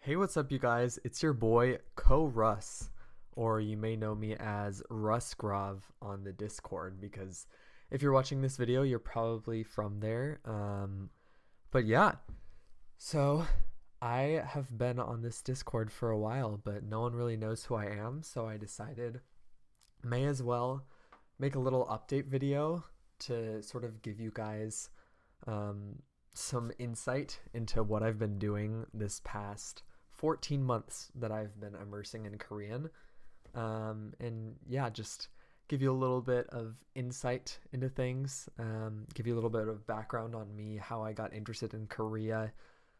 Hey, what's up, you guys? It's your boy, Russ, or you may know me as Russgrov on the Discord, because if you're watching this video, you're probably from there. But yeah, so I have been on this Discord for a while, but no one really knows who I am, so I decided may as well make a little update video to sort of give you guys um, some insight into what I've been doing this past 14 months that I've been immersing in Korean. And yeah, just give you a little bit of insight into things, give you a little bit of background on me, how I got interested in Korea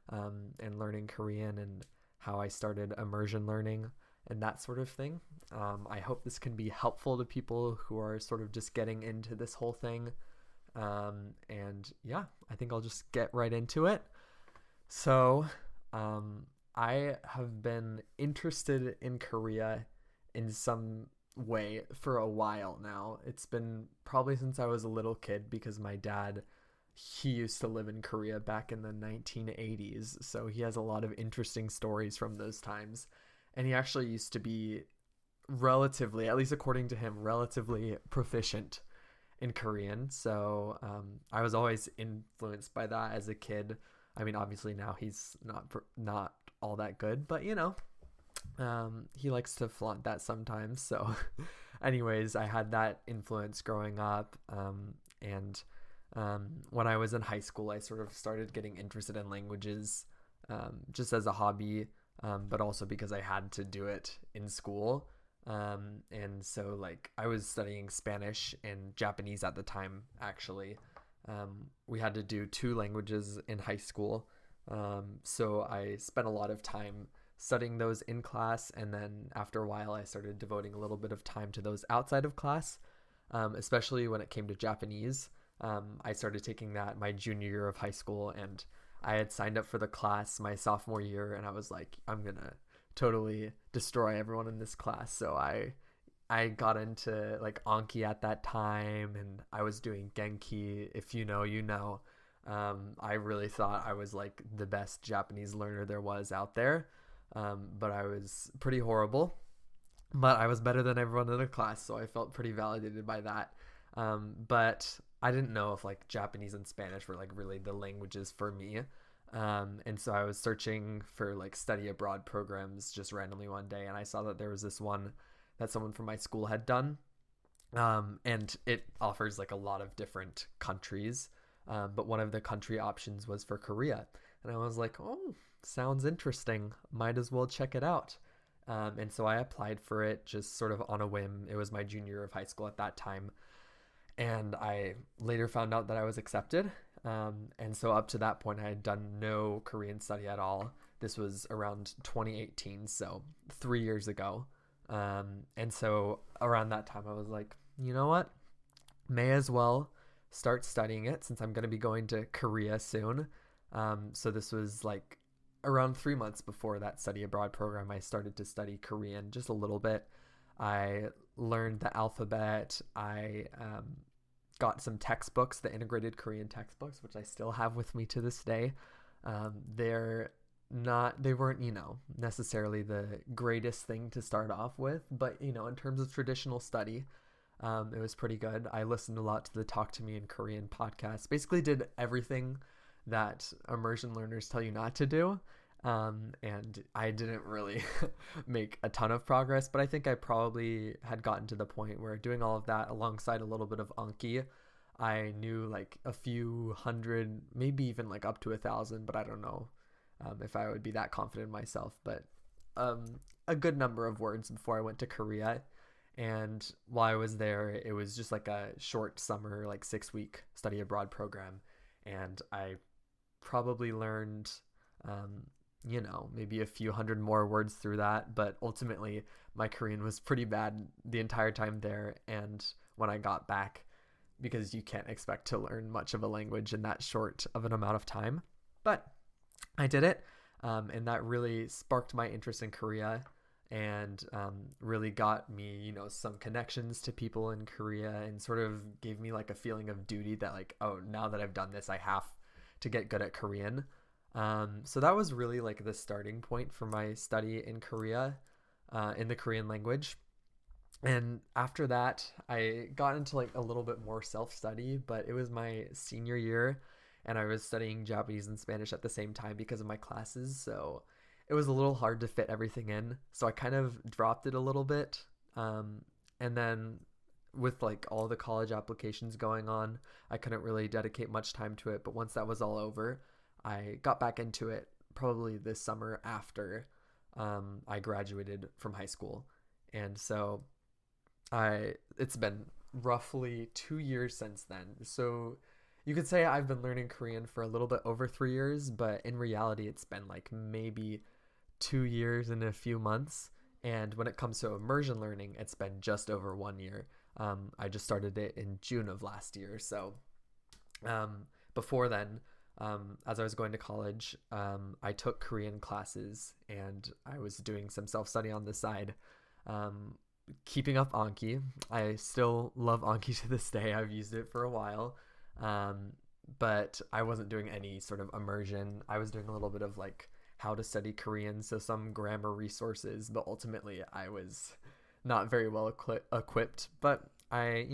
and learning Korean, and how I started immersion learning and that sort of thing. I hope this can be helpful to people who are sort of just getting into this whole thing. And yeah, I think I'll just get right into it. So, I have been interested in Korea in some way for a while now. It's been probably since I was a little kid, because my dad, he used to live in Korea back in the 1980s, so he has a lot of interesting stories from those times. And he actually used to be relatively, at least according to him, relatively proficient in Korean. So I was always influenced by that as a kid. I mean, obviously now he's not all that good, but he likes to flaunt that sometimes. So, anyways, I had that influence growing up, and when I was in high school, I sort of started getting interested in languages, just as a hobby, but also because I had to do it in school. And so, like, I was studying Spanish and Japanese at the time, actually. We had to do two languages in high school. So I spent a lot of time studying those in class, and then after a while, I started devoting a little bit of time to those outside of class, especially when it came to Japanese. I started taking that my junior year of high school, and I had signed up for the class my sophomore year, and I was like, I'm gonna totally destroy everyone in this class. So I got into like Anki at that time, and I was doing Genki. If you know, you know. I really thought I was like the best Japanese learner there was out there, but I was pretty horrible. But I was better than everyone in the class, so I felt pretty validated by that. But I didn't know if like Japanese and Spanish were like really the languages for me. And so I was searching for like study abroad programs just randomly one day, and I saw that there was this one that someone from my school had done. And it offers like a lot of different countries. But one of the country options was for Korea. And I was like, oh, sounds interesting. Might as well check it out. And so I applied for it just sort of on a whim. It was my junior year of high school at that time. And I later found out that I was accepted. And so up to that point, I had done no Korean study at all. This was around 2018, so 3 years ago. And so around that time, I was like, you know what? May as well start studying it, since I'm going to be going to Korea soon. So this was like around 3 months before that study abroad program. I started to study Korean just a little bit. I learned the alphabet. I got some textbooks, the integrated Korean textbooks, which I still have with me to this day. They're not, they weren't, necessarily the greatest thing to start off with, but, in terms of traditional study, it was pretty good. I listened a lot to the Talk to Me in Korean podcast. Basically did everything that immersion learners tell you not to do. And I didn't really make a ton of progress, but I think I probably had gotten to the point where doing all of that alongside a little bit of Anki, I knew like a few hundred, maybe even like up to 1,000, but I don't know if I would be that confident in myself. But a good number of words before I went to Korea. And while I was there, it was just like a short summer, like 6 week study abroad program. And I probably learned, maybe a few hundred more words through that. But ultimately, my Korean was pretty bad the entire time there. And when I got back, because you can't expect to learn much of a language in that short of an amount of time. But I did it. And that really sparked my interest in Korea, and really got me, some connections to people in Korea, and sort of gave me like a feeling of duty that like, oh, now that I've done this, I have to get good at Korean. So that was really like the starting point for my study in Korea, in the Korean language. And after that, I got into like a little bit more self study, but it was my senior year and I was studying Japanese and Spanish at the same time because of my classes. So it was a little hard to fit everything in. So I kind of dropped it a little bit. Um, and then with like all the college applications going on, I couldn't really dedicate much time to it. But once that was all over, I got back into it probably this summer after I graduated from high school. And so it's been roughly 2 years since then. So you could say I've been learning Korean for a little bit over 3 years, but in reality, it's been like maybe 2 years and a few months. And when it comes to immersion learning, it's been just over 1 year. I just started it in June of last year. So before then, as I was going to college, I took Korean classes and I was doing some self study on the side. Um, Keeping up Anki. I still love Anki to this day. I've used it for a while. Um, but I wasn't doing any sort of immersion. I was doing a little bit of like how to study Korean, so some grammar resources, but ultimately I was not very well equipped. But I,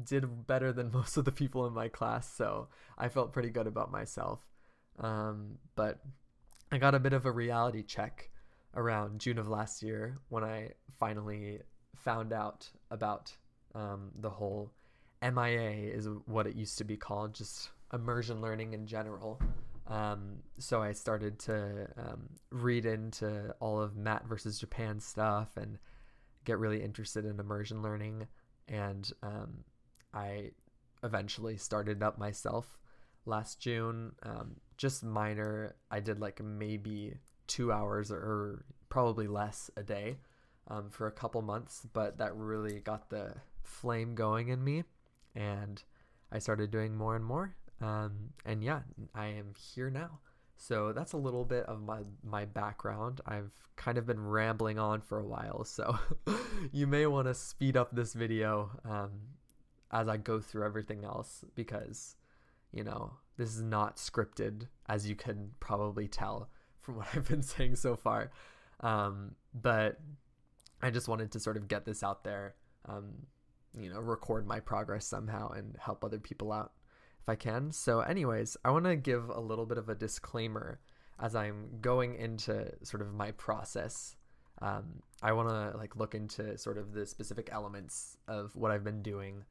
did better than most of the people in my class, so I felt pretty good about myself. But I got a bit of a reality check around June of last year when I finally found out about the whole MIA is what it used to be called, just immersion learning in general. So I started to read into all of Matt versus Japan stuff and get really interested in immersion learning. And I eventually started up myself last June. Just minor. I did like maybe 2 hours or probably less a day for a couple months, but that really got the flame going in me, and I started doing more and more. And yeah, I am here now. So that's a little bit of my background. I've kind of been rambling on for a while, so you may want to speed up this video as I go through everything else, because this is not scripted, as you can probably tell from what I've been saying so far. But I just wanted to sort of get this out there, record my progress somehow and help other people out if I can. So anyways, I want to give a little bit of a disclaimer as I'm going into sort of my process. I want to like look into sort of the specific elements of what I've been doing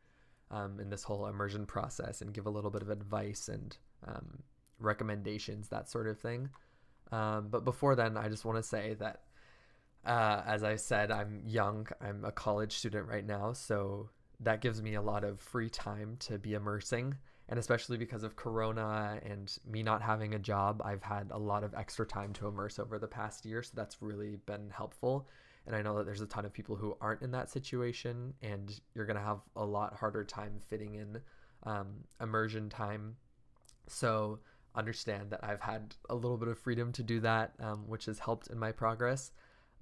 in this whole immersion process and give a little bit of advice and recommendations, that sort of thing. But before then, I just want to say that, as I said, I'm young. I'm a college student right now, so that gives me a lot of free time to be immersing. And especially because of Corona and me not having a job, I've had a lot of extra time to immerse over the past year. So that's really been helpful. And I know that there's a ton of people who aren't in that situation, and you're going to have a lot harder time fitting in immersion time. So understand that I've had a little bit of freedom to do that, which has helped in my progress.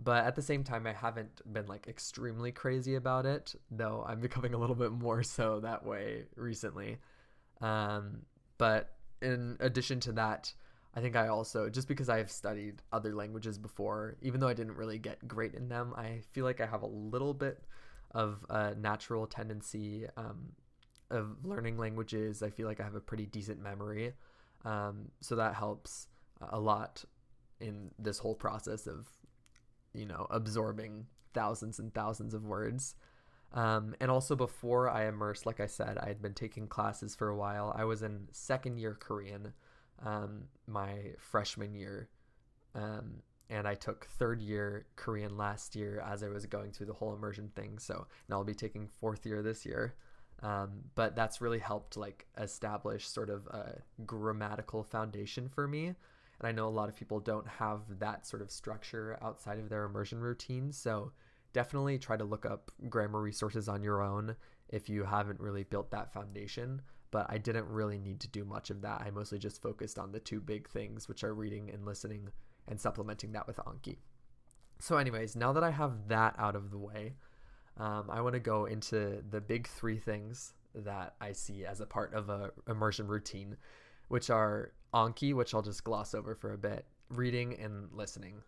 But at the same time, I haven't been like extremely crazy about it, though I'm becoming a little bit more so that way recently. But in addition to that, I think I also, just because I have studied other languages before, even though I didn't really get great in them, I feel like I have a little bit of a natural tendency of learning languages. I feel like I have a pretty decent memory. So that helps a lot in this whole process of, absorbing thousands and thousands of words. And also before I immersed, like I said, I had been taking classes for a while. I was in second year Korean, my freshman year. And I took third year Korean last year as I was going through the whole immersion thing. So now I'll be taking fourth year this year. But that's really helped like establish sort of a grammatical foundation for me. And I know a lot of people don't have that sort of structure outside of their immersion routine. So definitely try to look up grammar resources on your own if you haven't really built that foundation. But I didn't really need to do much of that. I mostly just focused on the two big things, which are reading and listening, and supplementing that with Anki. So anyways, now that I have that out of the way, I want to go into the big three things that I see as a part of a immersion routine, which are Anki, which I'll just gloss over for a bit, reading and listening.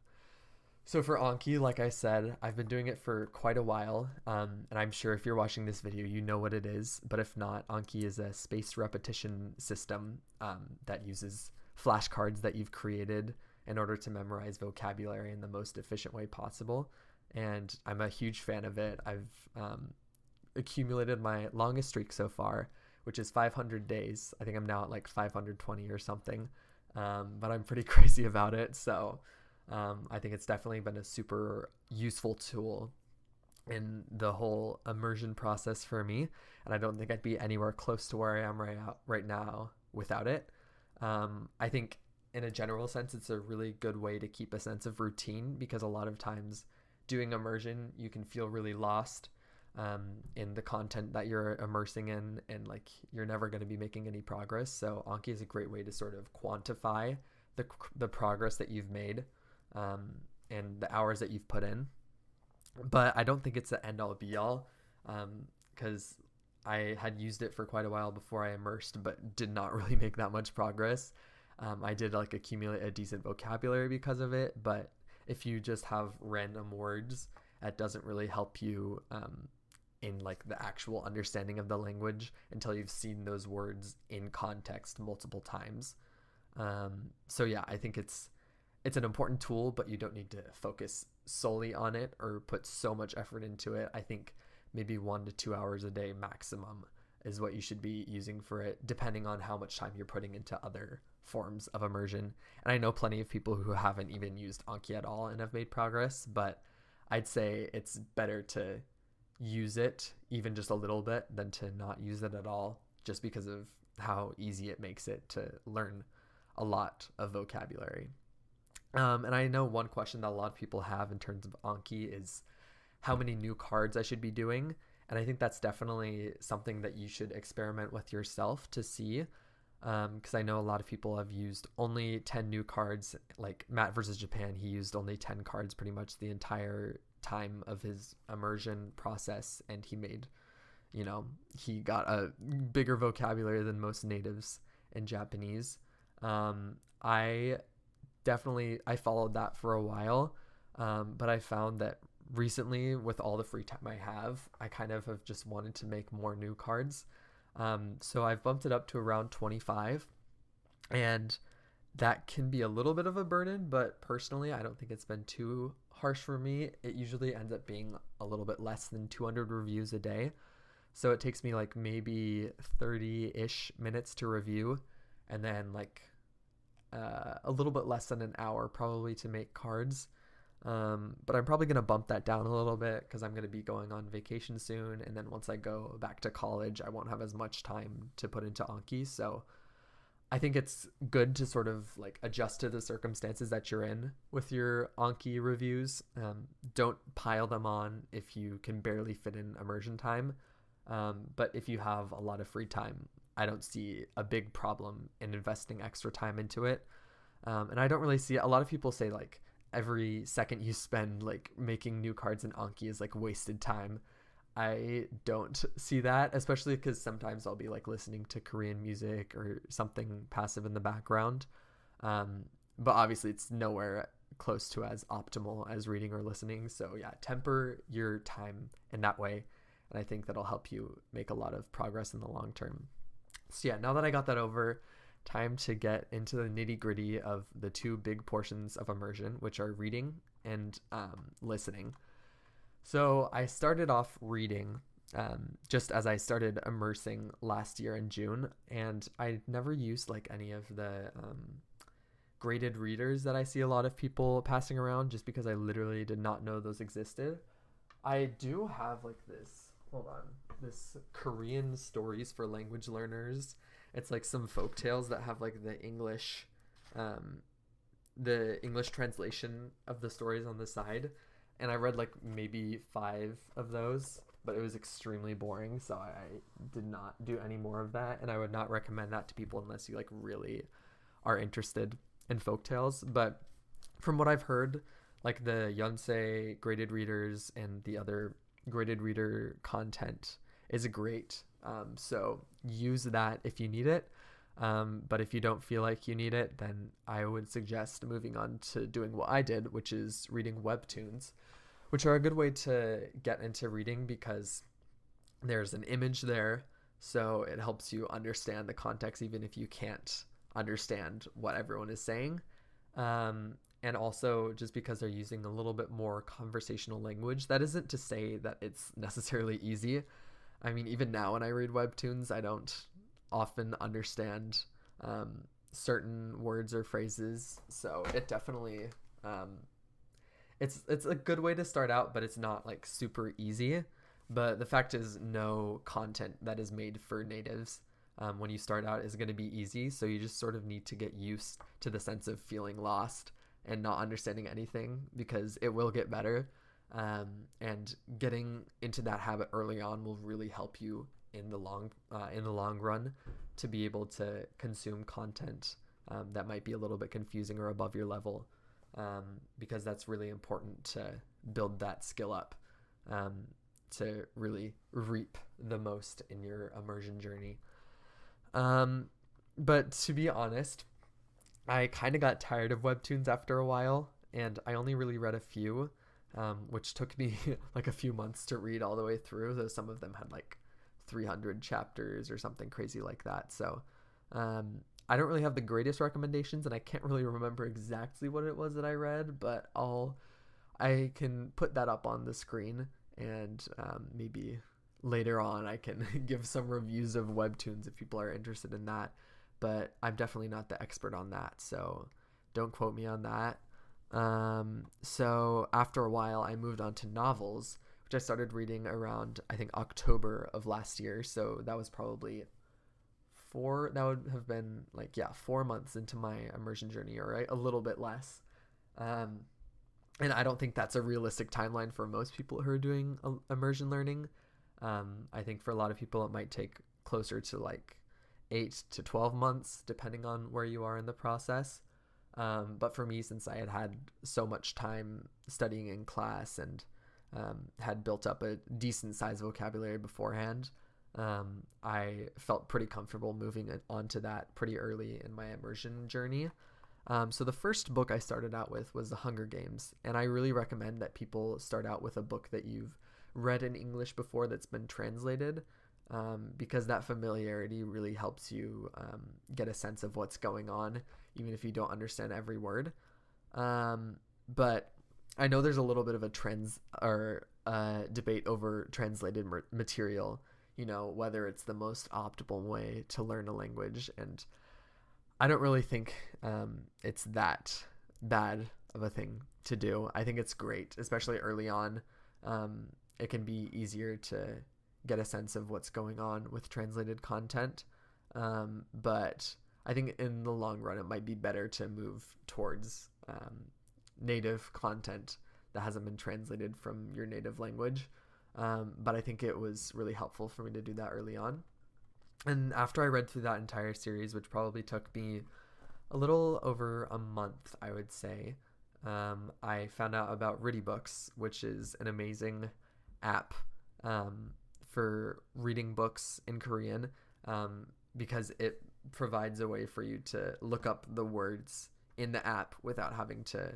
So for Anki, like I said, I've been doing it for quite a while, and I'm sure if you're watching this video, you know what it is. But if not, Anki is a spaced repetition system that uses flashcards that you've created in order to memorize vocabulary in the most efficient way possible. And I'm a huge fan of it. I've accumulated my longest streak so far, which is 500 days. I think I'm now at like 520 or something, but I'm pretty crazy about it. So I think it's definitely been a super useful tool in the whole immersion process for me. And I don't think I'd be anywhere close to where I am right now without it. I think in a general sense, it's a really good way to keep a sense of routine, because a lot of times doing immersion, you can feel really lost in the content that you're immersing in, and like you're never going to be making any progress. So Anki is a great way to sort of quantify the progress that you've made and the hours that you've put in. But I don't think it's the end all be all, because I had used it for quite a while before I immersed, but did not really make that much progress. I did like accumulate a decent vocabulary because of it, but if you just have random words, that doesn't really help you in like the actual understanding of the language until you've seen those words in context multiple times. So yeah, I think it's an important tool, but you don't need to focus solely on it or put so much effort into it. I think maybe 1 to 2 hours a day maximum is what you should be using for it, depending on how much time you're putting into other forms of immersion. And I know plenty of people who haven't even used Anki at all and have made progress, but I'd say it's better to use it even just a little bit than to not use it at all, just because of how easy it makes it to learn a lot of vocabulary. And I know one question that a lot of people have in terms of Anki is how many new cards I should be doing. And I think that's definitely something that you should experiment with yourself to see. Because I know a lot of people have used only 10 new cards. Like Matt versus Japan, he used only 10 cards pretty much the entire time of his immersion process. And he made, he got a bigger vocabulary than most natives in Japanese. I followed that for a while. But I found that recently, with all the free time I have kind of have just wanted to make more new cards. So I've bumped it up to around 25, and that can be a little bit of a burden, but personally, I don't think it's been too harsh for me. It usually ends up being a little bit less than 200 reviews a day. So it takes me like maybe 30-ish minutes to review, and then like a little bit less than an hour probably to make cards. But I'm probably going to bump that down a little bit because I'm going to be going on vacation soon. And then once I go back to college, I won't have as much time to put into Anki. So I think it's good to sort of like adjust to the circumstances that you're in with your Anki reviews. Don't pile them on if you can barely fit in immersion time. But if you have a lot of free time, I don't see a big problem in investing extra time into it. And I don't really see a lot of people say like, every second you spend like making new cards in Anki is like wasted time. I don't see that, especially because sometimes I'll be like listening to Korean music or something passive in the background. But obviously it's nowhere close to as optimal as reading or listening. So yeah, temper your time in that way. And I think that'll help you make a lot of progress in the long term. So yeah, now that I got that over, time to get into the nitty-gritty of the two big portions of immersion, which are reading and listening. So I started off reading just as I started immersing last year in June, and I never used like any of the graded readers that I see a lot of people passing around, just because I literally did not know those existed. I do have like this Korean stories for language learners. It's like some folk tales that have like the English translation of the stories on the side. And I read like maybe 5 of those, but it was extremely boring. So I did not do any more of that. And I would not recommend that to people unless you like really are interested in folk tales. But from what I've heard, like the Yonsei graded readers and the other graded reader content is great. So use that if you need it. But if you don't feel like you need it, then I would suggest moving on to doing what I did, which is reading webtoons, which are a good way to get into reading because there's an image there. So it helps you understand the context, even if you can't understand what everyone is saying. And also, just because they're using a little bit more conversational language, that isn't to say that it's necessarily easy. I mean, even now when I read webtoons, I don't often understand certain words or phrases. So it definitely, it's a good way to start out, but it's not like super easy. But the fact is, no content that is made for natives when you start out is going to be easy. So you just sort of need to get used to the sense of feeling lost and not understanding anything, because it will get better. And getting into that habit early on will really help you in the long run to be able to consume content that might be a little bit confusing or above your level, because that's really important to build that skill up, to really reap the most in your immersion journey. But to be honest, I kind of got tired of webtoons after a while, and I only really read a few, which took me like a few months to read all the way through, though some of them had like 300 chapters or something crazy like that. So I don't really have the greatest recommendations, and I can't really remember exactly what it was that I read, but I can put that up on the screen, and maybe later on I can give some reviews of webtoons if people are interested in that. But I'm definitely not the expert on that, so don't quote me on that. So after a while, I moved on to novels, which I started reading around, I think, October of last year. So that was probably that would have been like, yeah, 4 months into my immersion journey, or right, a little bit less. And I don't think that's a realistic timeline for most people who are doing immersion learning. I think for a lot of people, it might take closer to like 8 to 12 months, depending on where you are in the process. But for me, since I had so much time studying in class and had built up a decent size vocabulary beforehand, I felt pretty comfortable moving on to that pretty early in my immersion journey. So the first book I started out with was The Hunger Games, and I really recommend that people start out with a book that you've read in English before that's been translated, because that familiarity really helps you get a sense of what's going on, even if you don't understand every word. But I know there's a little bit of a debate over translated material, whether it's the most optimal way to learn a language, and I don't really think it's that bad of a thing to do. I think it's great, especially early on. It can be easier to get a sense of what's going on with translated content. But I think in the long run, it might be better to move towards native content that hasn't been translated from your native language. But I think it was really helpful for me to do that early on. And after I read through that entire series, which probably took me a little over a month, I would say, I found out about ReadyBooks, which is an amazing app for reading books in Korean, because it provides a way for you to look up the words in the app without having to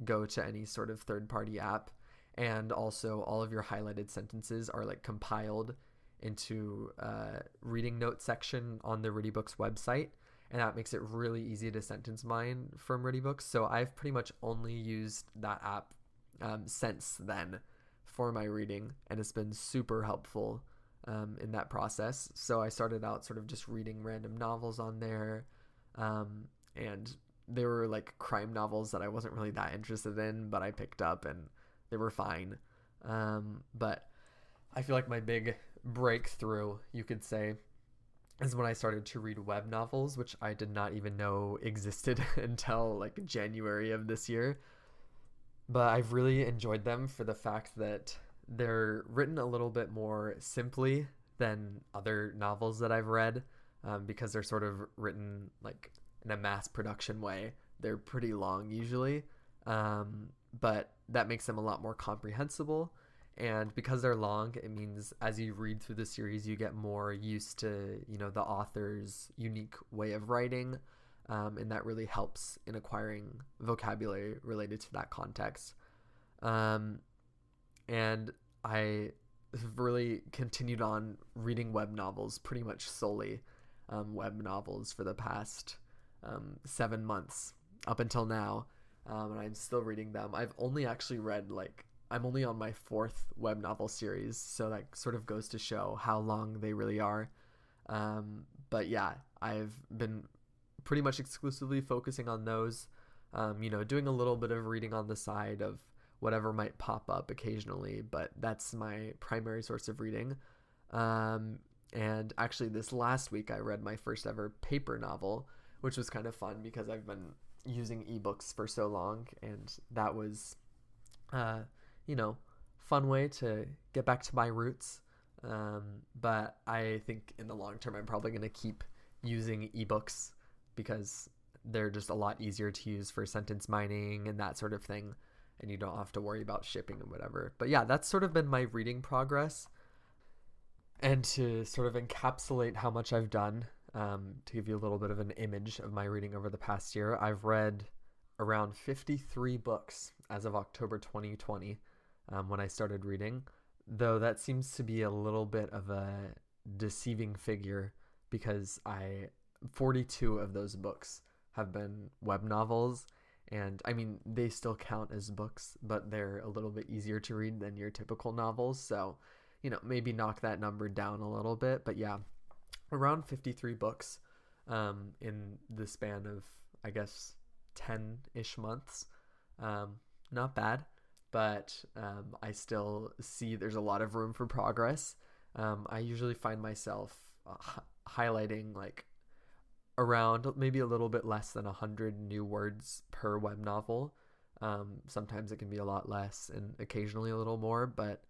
go to any sort of third-party app. And also all of your highlighted sentences are like compiled into a reading note section on the ReadyBooks website, and that makes it really easy to sentence mine from ReadyBooks. So I've pretty much only used that app since then for my reading, and it's been super helpful in that process. So I started out sort of just reading random novels on there, and they were like crime novels that I wasn't really that interested in, but I picked up and they were fine. But I feel like my big breakthrough, you could say, is when I started to read web novels, which I did not even know existed until like January of this year. But I've really enjoyed them for the fact that they're written a little bit more simply than other novels that I've read, because they're sort of written like in a mass production way. They're pretty long usually, but that makes them a lot more comprehensible. And because they're long, it means as you read through the series, you get more used to, the author's unique way of writing. And that really helps in acquiring vocabulary related to that context. And I have really continued on reading web novels, pretty much solely web novels for the past 7 months up until now. And I'm still reading them. I've only actually read I'm only on my 4th web novel series, so that sort of goes to show how long they really are. But yeah, I've been pretty much exclusively focusing on those, doing a little bit of reading on the side of whatever might pop up occasionally, but that's my primary source of reading. And actually this last week I read my first ever paper novel, which was kind of fun because I've been using ebooks for so long, and that was fun way to get back to my roots. But I think in the long term I'm probably going to keep using ebooks because they're just a lot easier to use for sentence mining and that sort of thing, and you don't have to worry about shipping and whatever. But yeah, that's sort of been my reading progress. And to sort of encapsulate how much I've done, to give you a little bit of an image of my reading over the past year, I've read around 53 books as of October 2020, when I started reading, though that seems to be a little bit of a deceiving figure because 42 of those books have been web novels, and I mean they still count as books, but they're a little bit easier to read than your typical novels, so maybe knock that number down a little bit. But yeah, around 53 books in the span of, I guess, 10-ish months. Not bad, but I still see there's a lot of room for progress. I usually find myself highlighting around maybe a little bit less than 100 new words per web novel. Sometimes it can be a lot less and occasionally a little more, but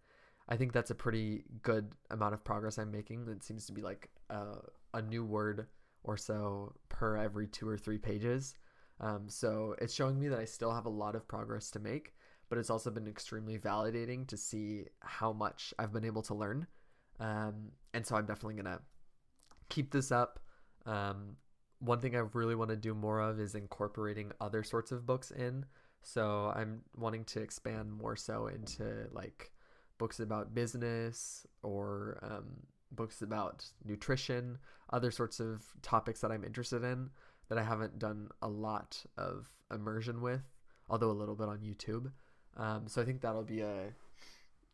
I think that's a pretty good amount of progress I'm making. It seems to be a new word or so per every 2 or 3 pages. So it's showing me that I still have a lot of progress to make, but it's also been extremely validating to see how much I've been able to learn. And so I'm definitely going to keep this up. One thing I really want to do more of is incorporating other sorts of books in. So I'm wanting to expand more so into books about business or books about nutrition, other sorts of topics that I'm interested in that I haven't done a lot of immersion with, although a little bit on YouTube. So I think that'll be a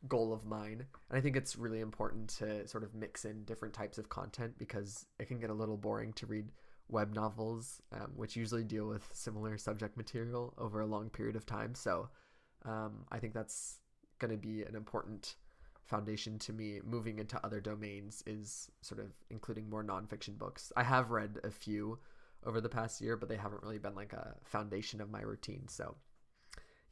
goal of mine. And I think it's really important to sort of mix in different types of content because it can get a little boring to read web novels, which usually deal with similar subject material over a long period of time. So I think that's going to be an important foundation to me moving into other domains, is sort of including more nonfiction books. I have read a few over the past year, but they haven't really been a foundation of my routine. So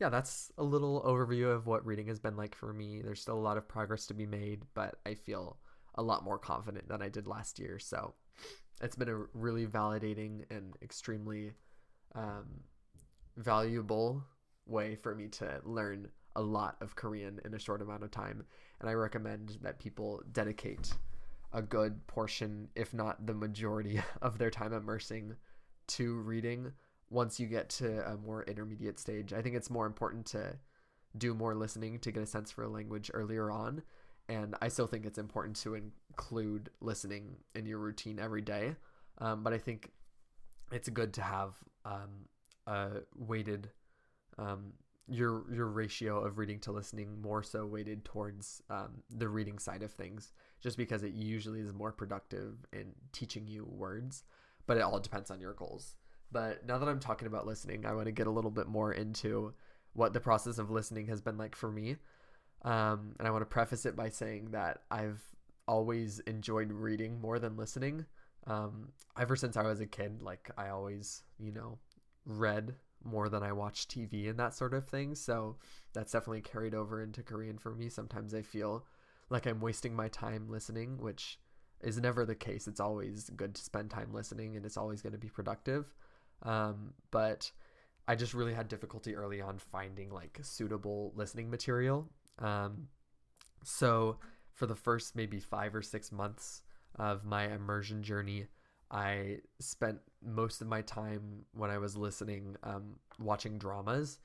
yeah, that's a little overview of what reading has been like for me. There's still a lot of progress to be made, but I feel a lot more confident than I did last year. So it's been a really validating and extremely valuable way for me to learn a lot of Korean in a short amount of time. And I recommend that people dedicate a good portion, if not the majority of their time immersing to reading once you get to a more intermediate stage. I think it's more important to do more listening to get a sense for a language earlier on. And I still think it's important to include listening in your routine every day. But I think it's good to have a weighted, your ratio of reading to listening more so weighted towards the reading side of things, just because it usually is more productive in teaching you words, but it all depends on your goals. But now that I'm talking about listening, I want to get a little bit more into what the process of listening has been like for me. And I want to preface it by saying that I've always enjoyed reading more than listening. Ever since I was a kid, I always, read more than I watched TV and that sort of thing. So that's definitely carried over into Korean for me. Sometimes I feel like I'm wasting my time listening, which is never the case. It's always good to spend time listening and it's always going to be productive. But I just really had difficulty early on finding suitable listening material. So for the first maybe 5 or 6 months of my immersion journey, I spent most of my time when I was listening watching dramas,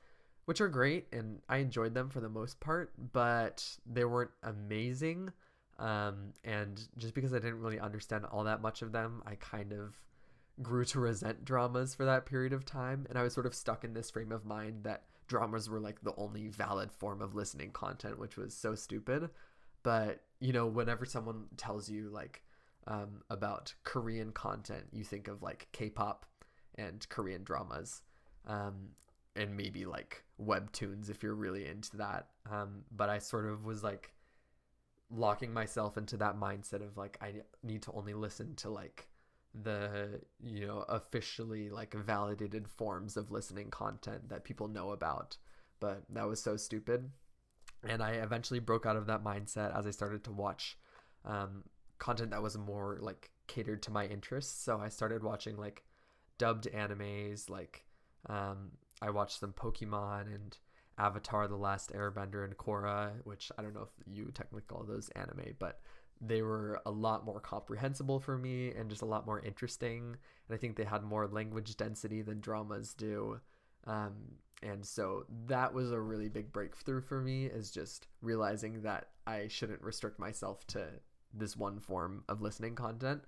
which are great and I enjoyed them for the most part, but they weren't amazing. And just because I didn't really understand all that much of them, I kind of grew to resent dramas for that period of time. And I was sort of stuck in this frame of mind that dramas were like the only valid form of listening content, which was so stupid. But, whenever someone tells you like about Korean content, you think of like K-pop and Korean dramas. And maybe like webtoons if you're really into that. But I sort of was like locking myself into that mindset of like I need to only listen to like the officially like validated forms of listening content that people know about. But that was so stupid, and I eventually broke out of that mindset as I started to watch content that was more like catered to my interests. So I started watching like dubbed animes, like I watched some Pokemon and Avatar: The Last Airbender and Korra, which I don't know if you technically call those anime, but they were a lot more comprehensible for me and just a lot more interesting. And I think they had more language density than dramas do. Um, and so that was a really big breakthrough for me, is just realizing that I shouldn't restrict myself to this one form of listening content.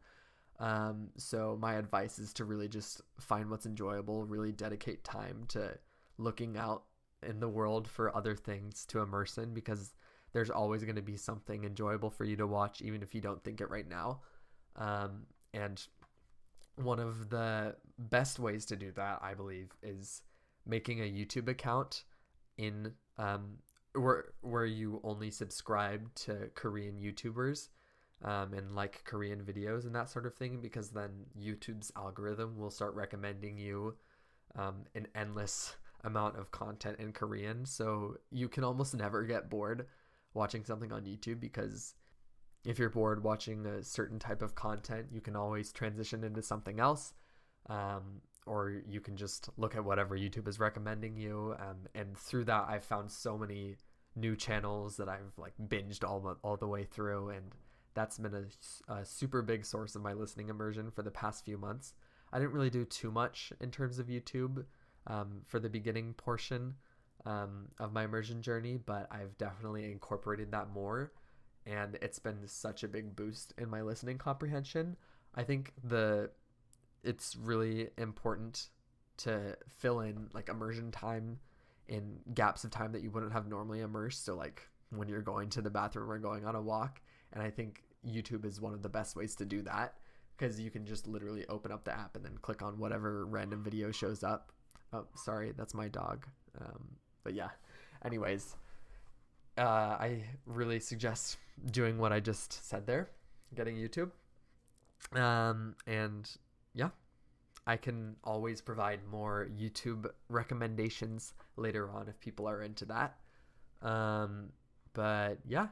So my advice is to really just find what's enjoyable, really dedicate time to looking out in the world for other things to immerse in, because there's always going to be something enjoyable for you to watch, even if you don't think it right now. And one of the best ways to do that, I believe, is making a YouTube account in where you only subscribe to Korean YouTubers and like Korean videos and that sort of thing, because then YouTube's algorithm will start recommending you an endless amount of content in Korean. So you can almost never get bored watching something on YouTube, because if you're bored watching a certain type of content, you can always transition into something else. Or you can just look at whatever YouTube is recommending you. And through that, I've found so many new channels that I've like binged all the way through. And that's been a super big source of my listening immersion for the past few months. I didn't really do too much in terms of YouTube for the beginning portion of my immersion journey, but I've definitely incorporated that more. And it's been such a big boost in my listening comprehension. I think it's really important to fill in like immersion time in gaps of time that you wouldn't have normally immersed. So like when you're going to the bathroom or going on a walk. And I think YouTube is one of the best ways to do that, because you can just literally open up the app and then click on whatever random video shows up. Oh, sorry, that's my dog. But yeah, anyways, I really suggest doing what I just said there, getting YouTube. And yeah, I can always provide more YouTube recommendations later on if people are into that. But yeah,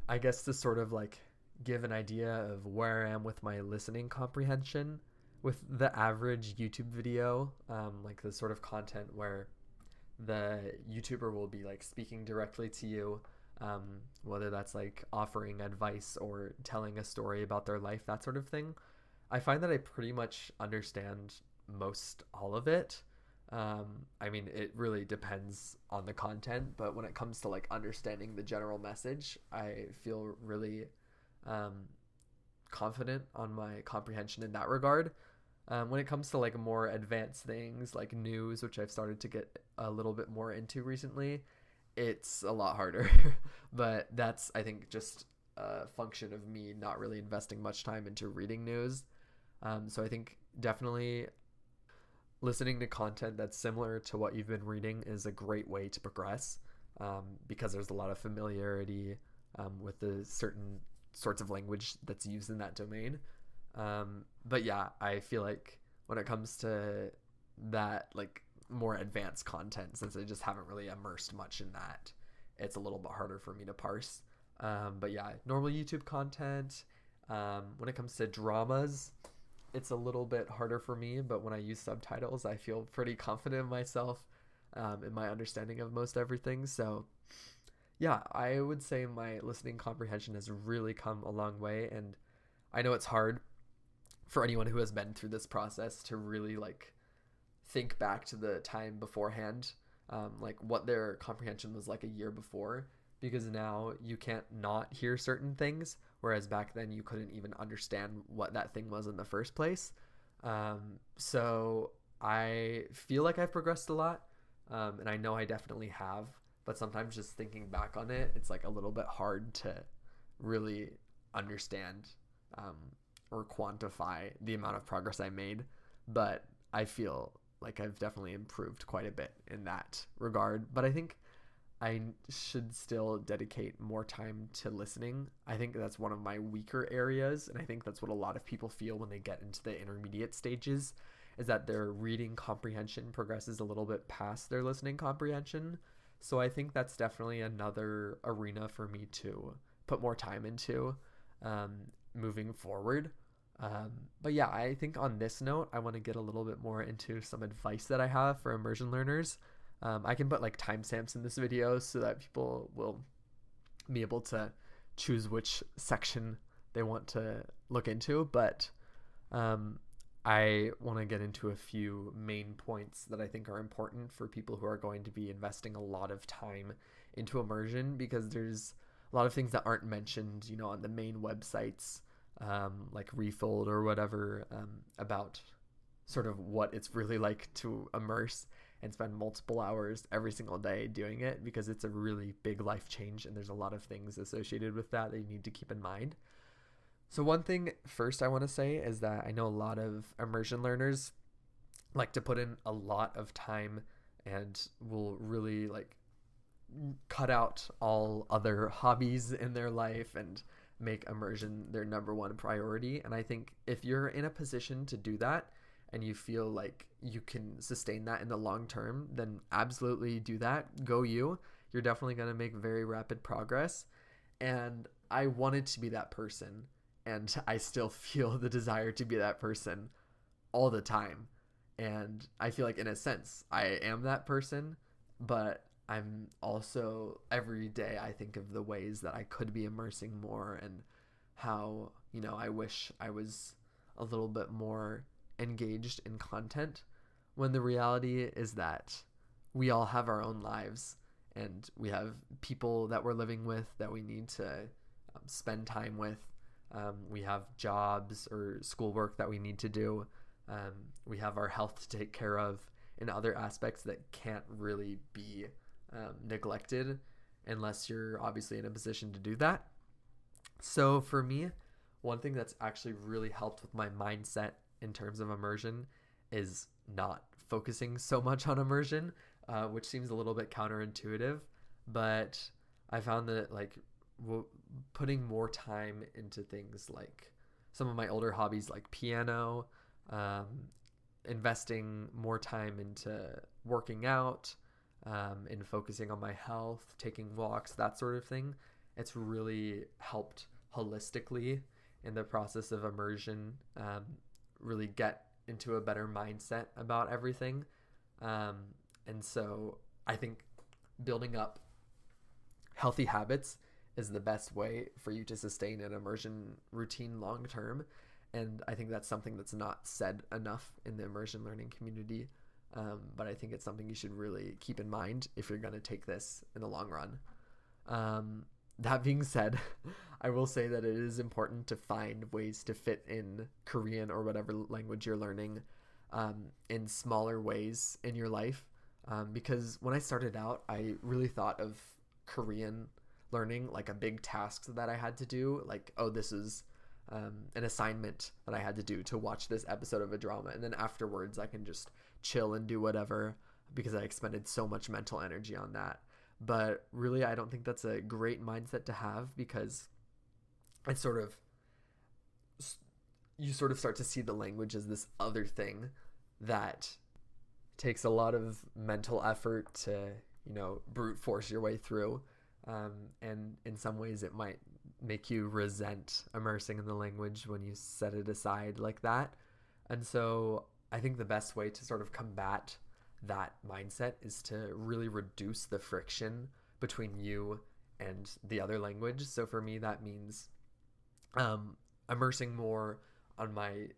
I guess to sort of like give an idea of where I am with my listening comprehension, with the average YouTube video, like the sort of content where the YouTuber will be like speaking directly to you, whether that's like offering advice or telling a story about their life, that sort of thing. I find that I pretty much understand most all of it. I mean, it really depends on the content, but when it comes to like understanding the general message, I feel really confident on my comprehension in that regard. When it comes to like more advanced things like news, which I've started to get a little bit more into recently, it's a lot harder. But that's, I think, just a function of me not really investing much time into reading news. So I think definitely listening to content that's similar to what you've been reading is a great way to progress, because there's a lot of familiarity with the certain sorts of language that's used in that domain. But yeah, I feel like when it comes to that, like more advanced content, since I just haven't really immersed much in that, it's a little bit harder for me to parse. But yeah, normal YouTube content. When it comes to dramas, it's a little bit harder for me, but when I use subtitles, I feel pretty confident in myself, in my understanding of most everything. So Yeah, I would say my listening comprehension has really come a long way, and I know it's hard for anyone who has been through this process to really like think back to the time beforehand, like what their comprehension was like a year before, because now you can't not hear certain things, whereas back then you couldn't even understand what that thing was in the first place. So I feel like I've progressed a lot, and I know I definitely have, but sometimes just thinking back on it, it's like a little bit hard to really understand, um, or quantify the amount of progress I made. But I feel like I've definitely improved quite a bit in that regard. But I think I should still dedicate more time to listening. I think that's one of my weaker areas, and I think that's what a lot of people feel when they get into the intermediate stages, is that their reading comprehension progresses a little bit past their listening comprehension. So I think that's definitely another arena for me to put more time into, um, moving forward. Um, but yeah, I think on this note, I want to get a little bit more into some advice that I have for immersion learners. I can put like timestamps in this video so that people will be able to choose which section they want to look into. But um, I want to get into a few main points that I think are important for people who are going to be investing a lot of time into immersion, because there's a lot of things that aren't mentioned, on the main websites, like Refold or whatever, about sort of what it's really like to immerse and spend multiple hours every single day doing it, because it's a really big life change and there's a lot of things associated with that you need to keep in mind. So one thing first I want to say is that I know a lot of immersion learners like to put in a lot of time and will really like cut out all other hobbies in their life and make immersion their number one priority. And I think if you're in a position to do that and you feel like you can sustain that in the long term, then absolutely do that. Go you. You're definitely going to make very rapid progress. And I wanted to be that person, and I still feel the desire to be that person all the time. And I feel like in a sense I am that person, but I'm also, every day I think of the ways that I could be immersing more, and how, I wish I was a little bit more engaged in content, when the reality is that we all have our own lives and we have people that we're living with that we need to spend time with. We have jobs or schoolwork that we need to do. We have our health to take care of, and other aspects that can't really be neglected unless you're obviously in a position to do that. So for me, one thing that's actually really helped with my mindset in terms of immersion is not focusing so much on immersion, which seems a little bit counterintuitive, but I found that like putting more time into things like some of my older hobbies like piano, um, investing more time into working out, and focusing on my health, taking walks, that sort of thing. It's really helped holistically in the process of immersion, really get into a better mindset about everything. Um, and so I think building up healthy habits is the best way for you to sustain an immersion routine long term. And I think that's something that's not said enough in the immersion learning community. But I think it's something you should really keep in mind if you're going to take this in the long run. That being said, I will say that it is important to find ways to fit in Korean or whatever language you're learning, in smaller ways in your life. Because when I started out, I really thought of Korean learning like a big task that I had to do. Like, oh, this is an assignment that I had to do to watch this episode of a drama. And then afterwards, I can just chill and do whatever, because I expended so much mental energy on that. But really, I don't think that's a great mindset to have, because it's you sort of start to see the language as this other thing that takes a lot of mental effort to, brute force your way through. And in some ways it might make you resent immersing in the language when you set it aside like that. And so I think the best way to sort of combat that mindset is to really reduce the friction between you and the other language. So for me, that means immersing more on my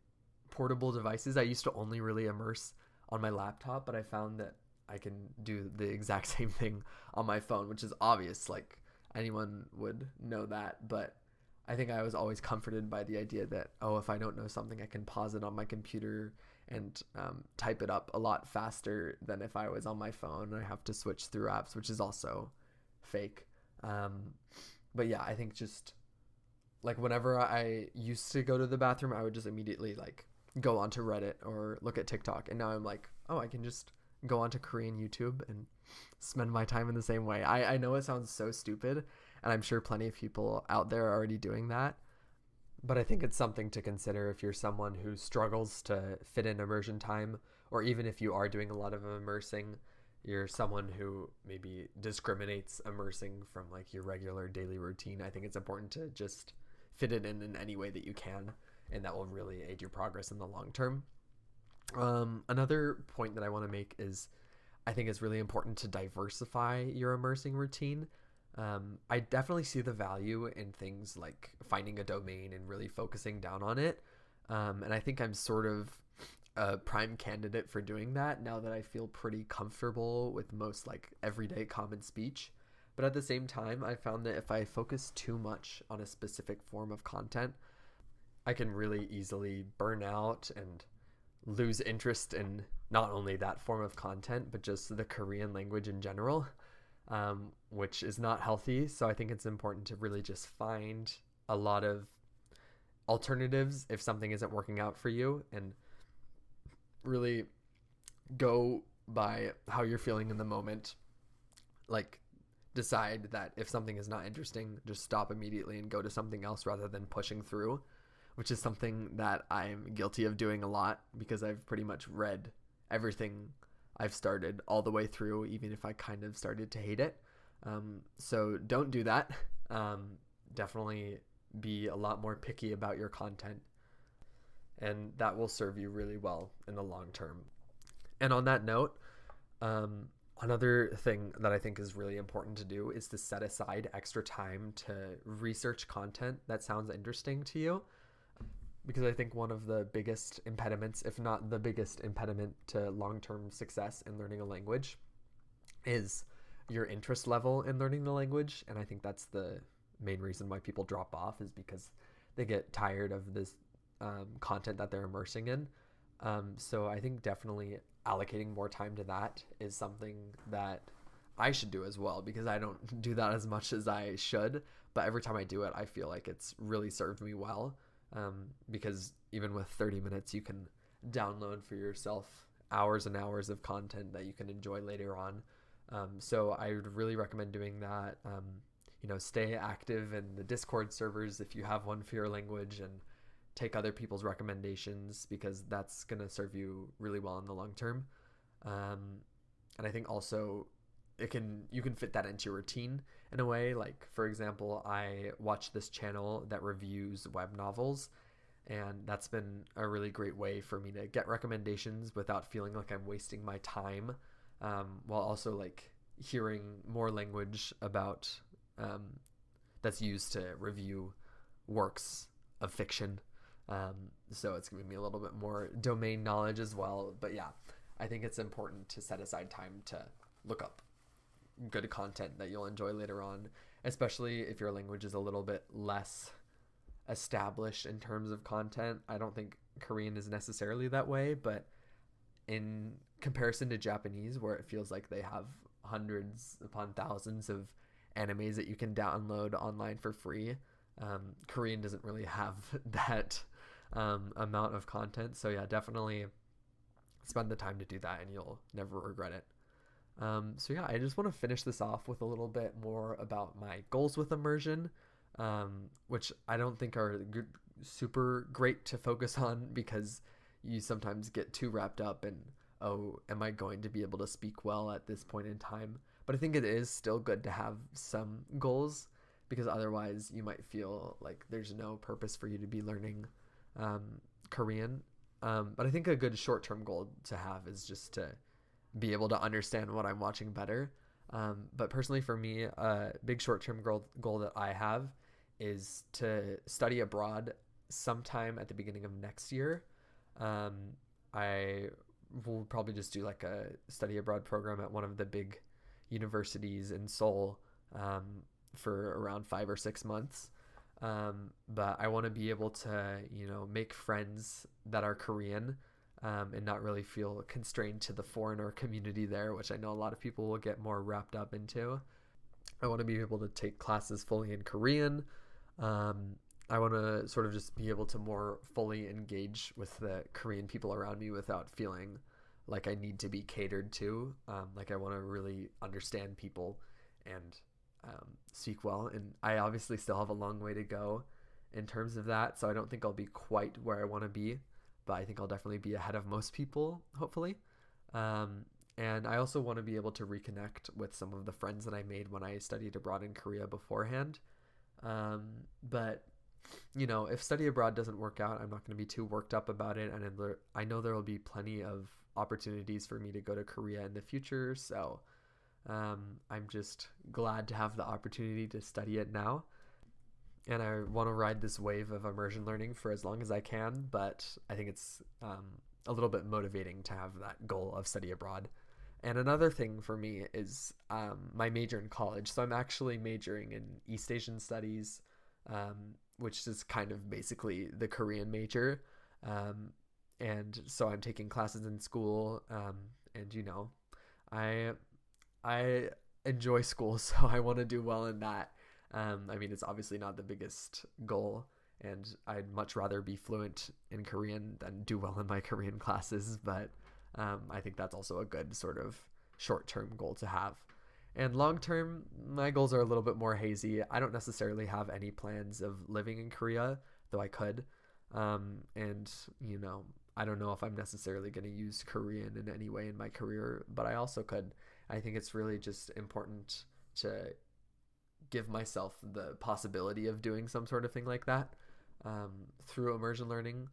portable devices. I used to only really immerse on my laptop, but I found that I can do the exact same thing on my phone, which is obvious. Like anyone would know that, but I think I was always comforted by the idea that, oh, if I don't know something, I can pause it on my computer and type it up a lot faster than if I was on my phone and I have to switch through apps, which is also fake. But yeah, I think just like whenever I used to go to the bathroom, I would just immediately like go onto Reddit or look at TikTok. And now I'm like, oh, I can just go onto Korean YouTube and spend my time in the same way. I know it sounds so stupid, and I'm sure plenty of people out there are already doing that. But I think it's something to consider if you're someone who struggles to fit in immersion time, or even if you are doing a lot of immersing, you're someone who maybe discriminates immersing from like your regular daily routine. I think it's important to just fit it in any way that you can, and that will really aid your progress in the long term. Another point that I want to make is I think it's really important to diversify your immersing routine. I definitely see the value in things like finding a domain and really focusing down on it. And I think I'm sort of a prime candidate for doing that now that I feel pretty comfortable with most like everyday common speech. But at the same time, I found that if I focus too much on a specific form of content, I can really easily burn out and lose interest in not only that form of content, but just the Korean language in general, which is not healthy. So I think it's important to really just find a lot of alternatives if something isn't working out for you, and really go by how you're feeling in the moment. Like, decide that if something is not interesting, just stop immediately and go to something else rather than pushing through, which is something that I'm guilty of doing a lot because I've pretty much read everything I've started all the way through, even if I kind of started to hate it. So don't do that. Definitely be a lot more picky about your content, and that will serve you really well in the long term. And on that note, another thing that I think is really important to do is to set aside extra time to research content that sounds interesting to you. Because I think one of the biggest impediments, if not the biggest impediment to long-term success in learning a language, is your interest level in learning the language. And I think that's the main reason why people drop off, is because they get tired of this content that they're immersing in. So I think definitely allocating more time to that is something that I should do as well, because I don't do that as much as I should. But every time I do it, I feel like it's really served me well. Because even with 30 minutes, you can download for yourself hours and hours of content that you can enjoy later on. So I would really recommend doing that. Stay active in the Discord servers if you have one for your language, and take other people's recommendations, because that's going to serve you really well in the long term. And I think also you can fit that into your routine in a way. Like, for example, I watch this channel that reviews web novels, and that's been a really great way for me to get recommendations without feeling like I'm wasting my time, while also like hearing more language about that's used to review works of fiction. So it's giving me a little bit more domain knowledge as well. But yeah, I think it's important to set aside time to look up good content that you'll enjoy later on, especially if your language is a little bit less established in terms of content. I don't think Korean is necessarily that way, but in comparison to Japanese, where it feels like they have hundreds upon thousands of animes that you can download online for free, Korean doesn't really have that amount of content. So yeah, definitely spend the time to do that, and you'll never regret it. So yeah, I just want to finish this off with a little bit more about my goals with immersion, which I don't think are super great to focus on, because you sometimes get too wrapped up in, oh, am I going to be able to speak well at this point in time? But I think it is still good to have some goals, because otherwise you might feel like there's no purpose for you to be learning Korean. But I think a good short-term goal to have is just to be able to understand what I'm watching better. But personally, for me, a big short-term goal that I have is to study abroad sometime at the beginning of next year. Um, I will probably just do like a study abroad program at one of the big universities in Seoul um, for around 5 or 6 months. But I want to be able to, make friends that are Korean, and not really feel constrained to the foreigner community there, which I know a lot of people will get more wrapped up into. I want to be able to take classes fully in Korean. Um, I want to sort of just be able to more fully engage with the Korean people around me without feeling like I need to be catered to. Like I want to really understand people and speak well. And I obviously still have a long way to go in terms of that. So I don't think I'll be quite where I want to be, but I think I'll definitely be ahead of most people, hopefully. Um, and I also want to be able to reconnect with some of the friends that I made when I studied abroad in Korea beforehand. But if study abroad doesn't work out, I'm not going to be too worked up about it. And I know there will be plenty of opportunities for me to go to Korea in the future. So I'm just glad to have the opportunity to study it now. And I want to ride this wave of immersion learning for as long as I can. But I think it's a little bit motivating to have that goal of study abroad. And another thing for me is my major in college. So I'm actually majoring in East Asian Studies, which is kind of basically the Korean major. And so I'm taking classes in school. And I I enjoy school, so I want to do well in that. I mean, it's obviously not the biggest goal, and I'd much rather be fluent in Korean than do well in my Korean classes, but I think that's also a good sort of short-term goal to have. And long-term, my goals are a little bit more hazy. I don't necessarily have any plans of living in Korea, though I could. And, I don't know if I'm necessarily going to use Korean in any way in my career, but I also could. I think it's really just important to give myself the possibility of doing some sort of thing like that through immersion learning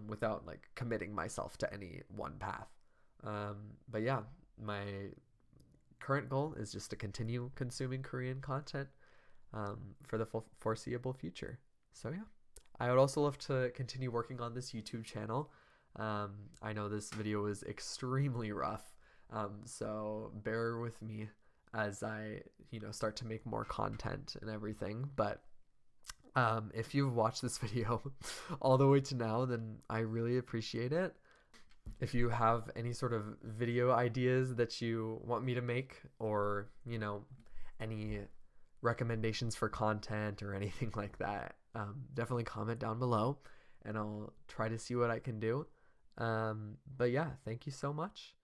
without like committing myself to any one path. But yeah, my current goal is just to continue consuming Korean content for the foreseeable future. So yeah, I would also love to continue working on this YouTube channel. I know this video is extremely rough, so bear with me as I, start to make more content and everything. But if you've watched this video all the way to now, then I really appreciate it. If you have any sort of video ideas that you want me to make, or, any recommendations for content or anything like that, definitely comment down below and I'll try to see what I can do. But yeah, thank you so much.